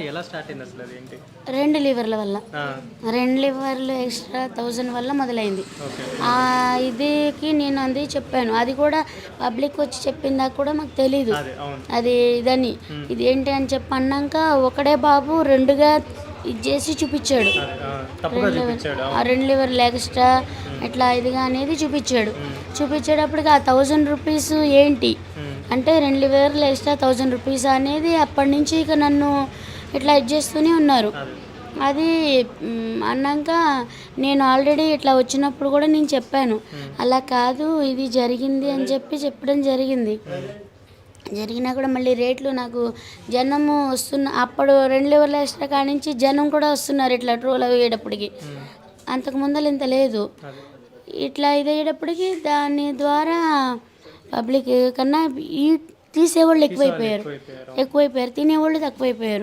ఎలా స్టార్ట్ అయింది అసలు అది ఏంటి? 2 లివర్ల వల్ల. ఆ! 2 లివర్లు ఎక్స్‌ట్రా 1000 వల్ల మొదలైంది. ఓకే. ఇదికి నేను అది చెప్పాను. అది కూడా పబ్లిక్ వచ్చి చెప్పిందాక కూడా మాకు తెలీదు. అదే. అవును. అది ఇదని. హ్మ్. ఇదేంటి అని చెప్పి అన్నాక ఒకడే బాబు 2గా ఇది చేసి చూపిచ్చాడు. అదే. ఆ! తప్పుగా 2 లివర్ చూపిచ్చాడు. ఆ అవును. 2 లివర్లు ఎక్స్‌ట్రా ఇట్లా ఇదిగా అనేది చూపిచ్చాడు. హ్మ్. చూపిచ్చేటప్పటికి ఆ 1000 రూపీస్ ఏంటి? హ్మ్. అంటే 2 లివర్లు ఎక్స్‌ట్రా 1000 రూపీస్ అనేది అప్పటినుంచి ఇక నన్ను ఇట్లా ఇది చేస్తూనే ఉన్నారు. అదే. అది అన్నాక నేను ఆల్రెడీ ఇట్లా వచ్చినప్పుడు కూడా నేను చెప్పాను. హ్మ్. అలా కాదు ఇది జరిగింది అని చెప్పి చెప్పడం జరిగింది. జరిగినా కూడా మళ్ళీ రేట్లు నాకు జనము అప్పుడు 2 లివర్ల ఎక్స్ట్రా కానించి జనం కూడా వస్తున్నారు ఇట్లా ట్రోల్ అయ్యేటప్పటికి. హ్మ్. అంతకు ముందల ఇంత లేదు. అదే. ఇట్లా ఇదయ్యేటప్పటికి దాని ద్వారా పబ్లిక్ కన్నా ఈ తీసేవాళ్ళు తీసేవాళ్ళు ఎక్కువైపోయారు. ఎక్కువైపోయారు. అవును. ఎక్కువైపోయారు. తినేవాళ్ళు తక్కువైపోయారు.